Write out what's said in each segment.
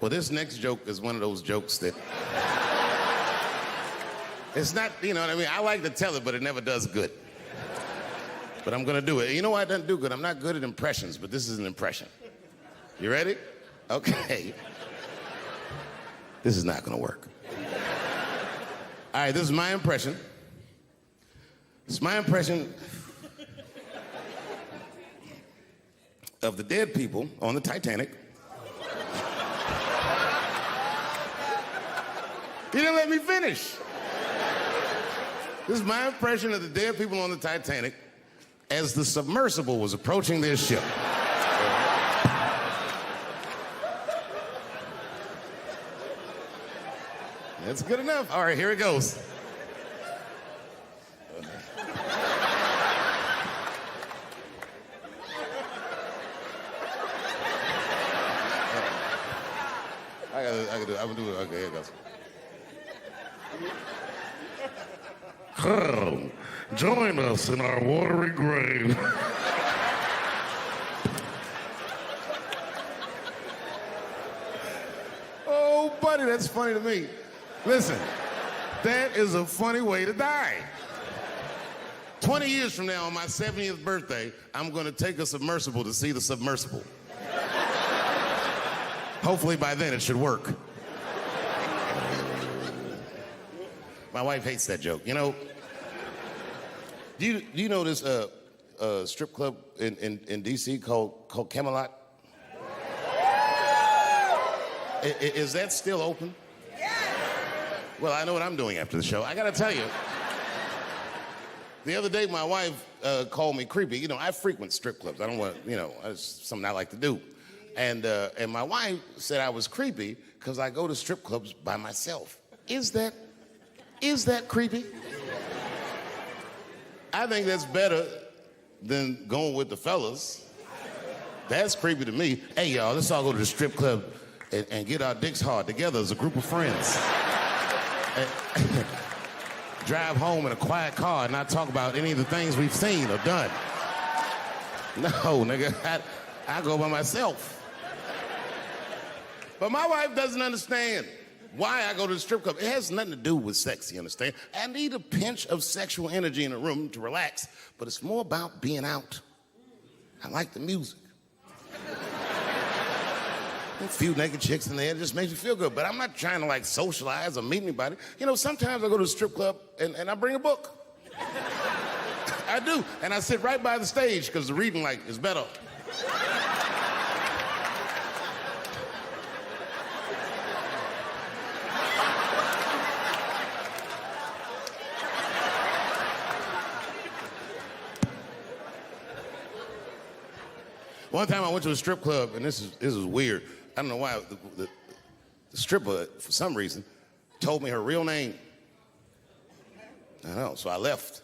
Well, this next joke is one of those jokes that... It's not, you know what I mean? I like to tell it, but it never does good. But I'm gonna do it. You know why it doesn't do good? I'm not good at impressions, but this is an impression. You ready? Okay. This is not gonna work. All right, this is my impression. It's my impression of the dead people on the Titanic. You didn't let me finish. This is my impression of the dead people on the Titanic as the submersible was approaching their ship. That's good enough. All right, here it goes. I'm gonna do it. Okay, here it goes. Join us in our watery grave. Oh, buddy, that's funny to me. Listen, that is a funny way to die. 20 years from now, on my 70th birthday, I'm gonna take a submersible to see the submersible. Hopefully by then it should work. My wife hates that joke. You know, do you know this strip club in D.C. called Camelot? Is that still open? Well, I know what I'm doing after the show. I gotta tell you, the other day my wife called me creepy. You know, I frequent strip clubs. I don't want, you know, it's something I like to do. And my wife said I was creepy because I go to strip clubs by myself. Is that creepy? I think that's better than going with the fellas. That's creepy to me. Hey, y'all, let's all go to the strip club and get our dicks hard together as a group of friends. Drive home in a quiet car and not talk about any of the things we've seen or done. No, nigga, I go by myself. But my wife doesn't understand why I go to the strip club. It has nothing to do with sex, you understand? I need a pinch of sexual energy in the room to relax, but it's more about being out. I like the music. A few naked chicks in there, it just makes me feel good, but I'm not trying to like socialize or meet anybody. You know, sometimes I go to the strip club and I bring a book. I do, and I sit right by the stage because the reading light is better. One time I went to a strip club, and this is weird. I don't know why. The stripper, for some reason, told me her real name. I know, so I left.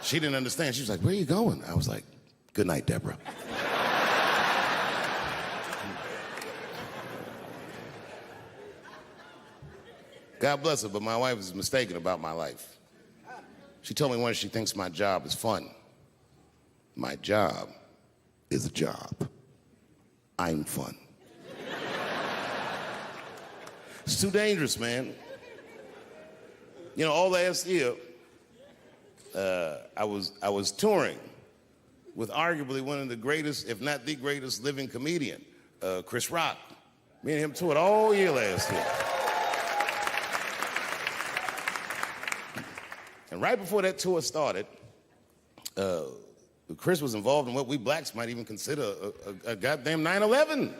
She didn't understand. She was like, "Where are you going?" I was like, "Good night, Deborah." God bless her, but my wife is mistaken about my life. She told me once she thinks my job is fun. My job is a job. I'm fun. It's too dangerous, man. You know, all last year, I was touring with arguably one of the greatest, if not the greatest, living comedian, Chris Rock. Me and him toured all year last year. And right before that tour started, Chris was involved in what we blacks might even consider a goddamn 9/11.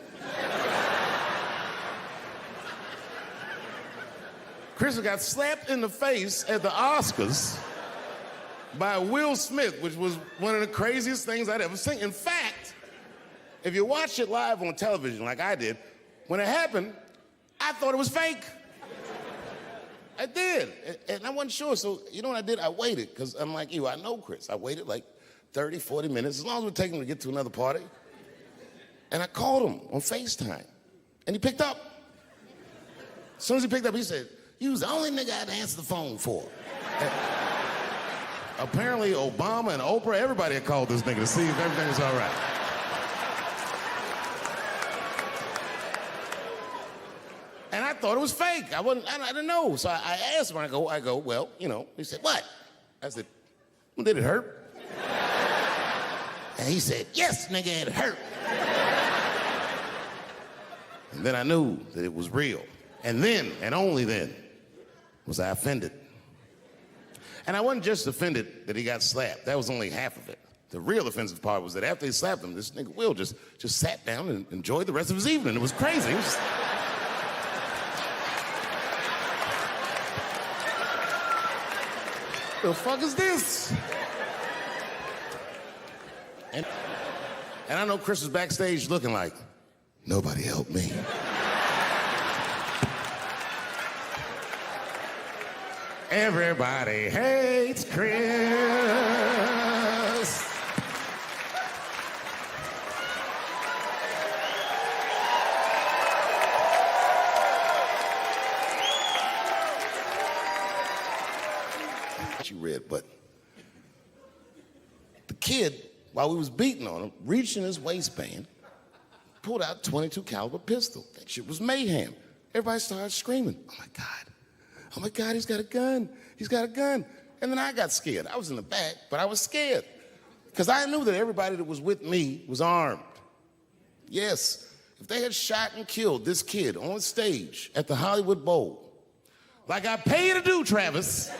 Chris got slapped in the face at the Oscars by Will Smith, which was one of the craziest things I'd ever seen. In fact, if you watch it live on television like I did, when it happened, I thought it was fake. I did, and I wasn't sure, so you know what I did? I waited, because I'm like you, I know Chris. I waited like 30, 40 minutes, as long as it would take him to get to another party. And I called him on FaceTime, and he picked up. As soon as he picked up, he said, "You was the only nigga I had to answer the phone for." Apparently, Obama and Oprah, everybody had called this nigga to see if everything was all right. thought it was fake. I didn't know. So I asked him, I go, well, you know. He said, what? I said, well, did it hurt? And he said, yes, nigga, it hurt. And then I knew that it was real. And then, and only then, was I offended. And I wasn't just offended that he got slapped. That was only half of it. The real offensive part was that after they slapped him, this nigga Will just sat down and enjoyed the rest of his evening. It was crazy. It was the fuck is this? And I know Chris was backstage looking like, nobody helped me. Everybody hates Chris. You read, but the kid, while we was beating on him, reached in his waistband, pulled out a .22 caliber pistol. That shit was mayhem. Everybody started screaming, oh my God, he's got a gun. He's got a gun. And then I got scared. I was in the back, but I was scared because I knew that everybody that was with me was armed. Yes, if they had shot and killed this kid on stage at the Hollywood Bowl, like I pay you to do, Travis,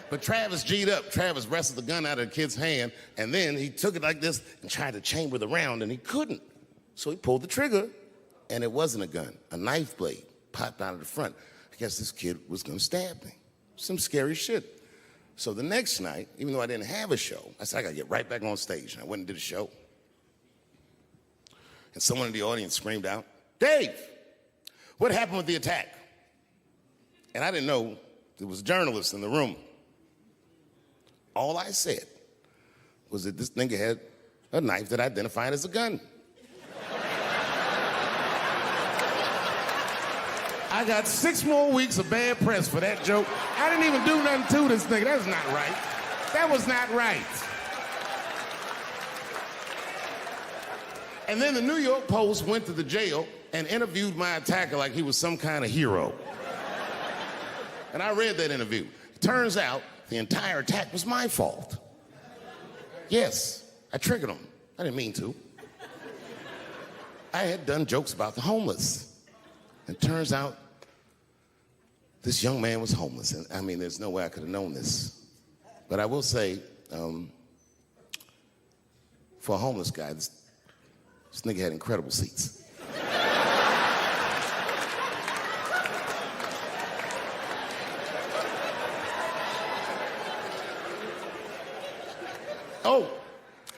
but Travis G'd up. Travis wrestled the gun out of the kid's hand, and then he took it like this and tried to chamber the round, and he couldn't. So he pulled the trigger, and it wasn't a gun. A knife blade popped out of the front. I guess this kid was gonna stab me. Some scary shit. So the next night, even though I didn't have a show, I said, I gotta get right back on stage. And I went and did a show. And someone in the audience screamed out, Dave, what happened with the attack? And I didn't know there was journalists in the room. All I said was that this nigga had a knife that identified as a gun. I got 6 more weeks of bad press for that joke. I didn't even do nothing to this nigga. That's not right. That was not right. And then the New York Post went to the jail and interviewed my attacker like he was some kind of hero. And I read that interview. Turns out the entire attack was my fault. Yes, I triggered him. I didn't mean to. I had done jokes about the homeless. It turns out this young man was homeless. And I mean, there's no way I could have known this. But I will say, for a homeless guy, this nigga had incredible seats. Oh,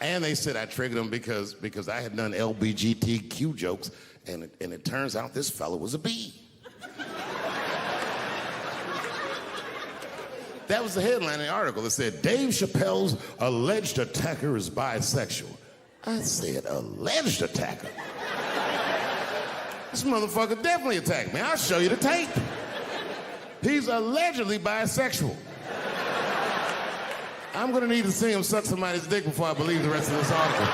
and they said I triggered him because I had done LBGTQ jokes, and it turns out this fella was a B. That was the headline in the article. It said, Dave Chappelle's alleged attacker is bisexual. I said, alleged attacker? This motherfucker definitely attacked me. I'll show you the tape. He's allegedly bisexual. I'm gonna need to see him suck somebody's dick before I believe the rest of this article.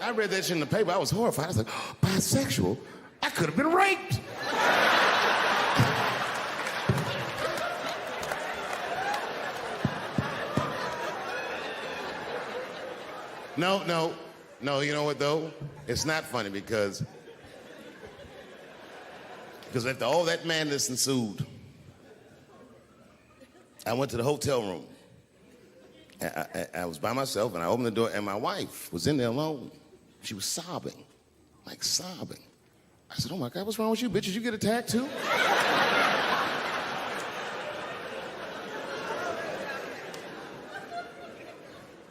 I read that shit in the paper. I was horrified. I was like, oh, bisexual? I could have been raped. No, you know what though? It's not funny because after all that madness ensued, I went to the hotel room. I was by myself and I opened the door and my wife was in there alone. She was sobbing, like sobbing. I said, oh my God, what's wrong with you, bitches? You get attacked too?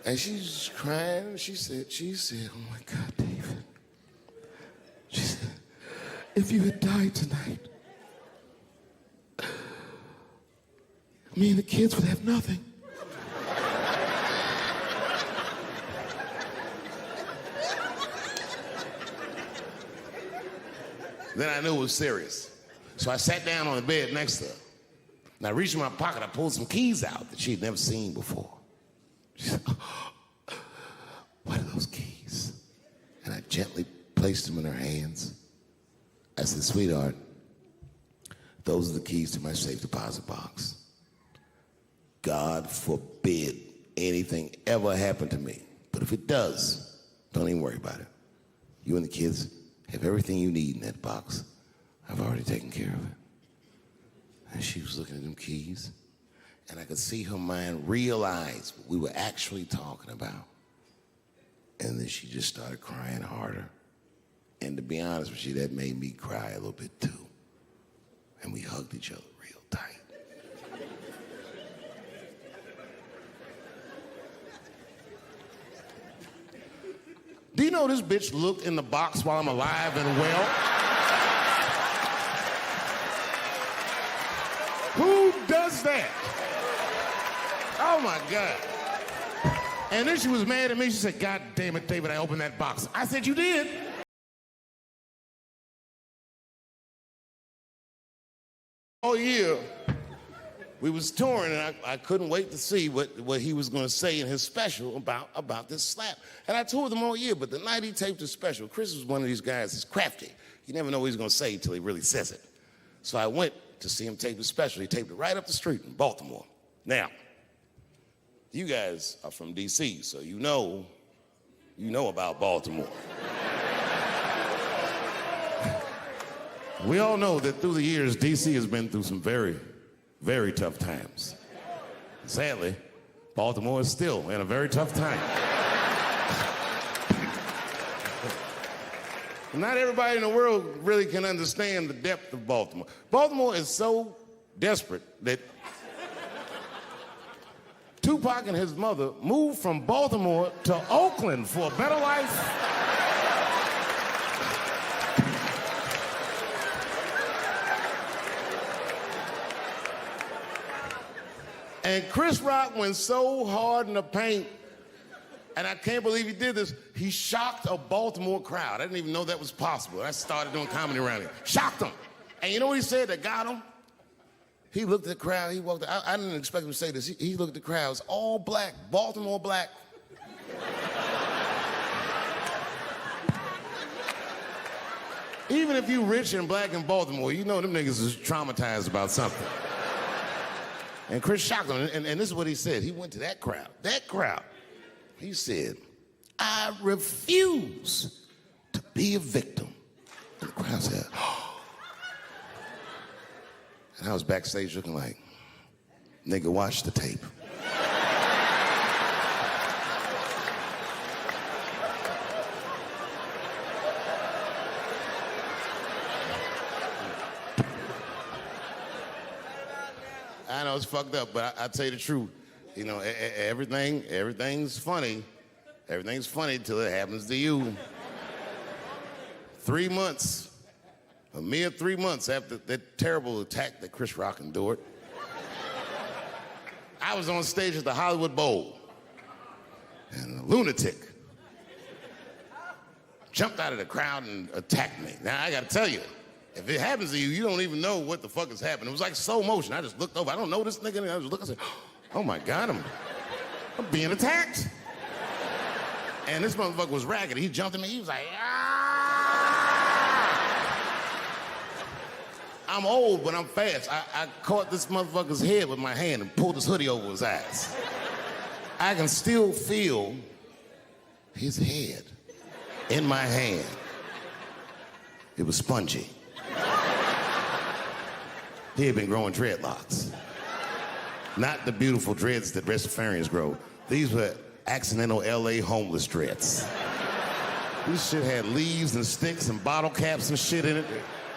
And she's crying and she said, oh my God, David. She said, if you had died tonight, me and the kids would have nothing. Then I knew it was serious. So I sat down on the bed next to her. And I reached in my pocket, I pulled some keys out that she had never seen before. She said, what are those keys? And I gently placed them in her hands. I said, sweetheart, those are the keys to my safe deposit box. God forbid anything ever happen to me. But if it does, don't even worry about it. You and the kids have everything you need in that box. I've already taken care of it. And she was looking at them keys, and I could see her mind realize what we were actually talking about. And then she just started crying harder. And to be honest with you, that made me cry a little bit too. And we hugged each other real tight. Do you know this bitch looked in the box while I'm alive and well? Who does that? Oh my God. And then she was mad at me. She said, God damn it, David, I opened that box. I said, you did? All year, we was touring, and I couldn't wait to see what he was going to say in his special about this slap. And I toured him all year, but the night he taped his special, Chris was one of these guys that's crafty. You never know what he's going to say until he really says it. So I went to see him tape his special. He taped it right up the street in Baltimore. Now, you guys are from D.C., so you know about Baltimore. We all know that through the years, D.C. has been through some very, very tough times. Sadly, Baltimore is still in a very tough time. Not everybody in the world really can understand the depth of Baltimore. Baltimore is so desperate that Tupac and his mother moved from Baltimore to Oakland for a better life. And Chris Rock went so hard in the paint, and I can't believe he did this, he shocked a Baltimore crowd. I didn't even know that was possible. I started doing comedy around here. Shocked them. And you know what he said that got him? He looked at the crowd, he walked out. I didn't expect him to say this. He looked at the crowd, it's all black, Baltimore black. Even if you rich and black in Baltimore, you know them niggas is traumatized about something. And Chris shocked him, and this is what he said. He went to that crowd. He said, I refuse to be a victim. And the crowd said, oh. And I was backstage looking like, nigga, watch the tape. I know it's fucked up, but I tell you the truth. You know, everything's funny. Everything's funny till it happens to you. 3 months, a mere 3 months after that terrible attack that Chris Rock endured, I was on stage at the Hollywood Bowl, and a lunatic jumped out of the crowd and attacked me. Now, I gotta tell you, if it happens to you, you don't even know what the fuck is happening. It was like slow motion. I just looked over. I don't know this nigga. I just looked and said, oh my God, I'm being attacked. And this motherfucker was raggedy. He jumped at me. He was like, ah! I'm old, but I'm fast. I caught this motherfucker's head with my hand and pulled his hoodie over his eyes. I can still feel his head in my hand. It was spongy. He had been growing dreadlocks. Not the beautiful dreads that breastfarians grow. These were accidental LA homeless dreads. This shit had leaves and sticks and bottle caps and shit in it,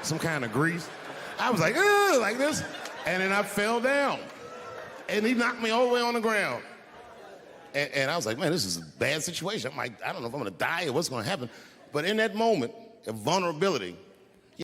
some kind of grease. I was like, ugh, like this. And then I fell down. And he knocked me all the way on the ground. And I was like, man, this is a bad situation. I'm like, I don't know if I'm gonna die or what's gonna happen. But in that moment of vulnerability,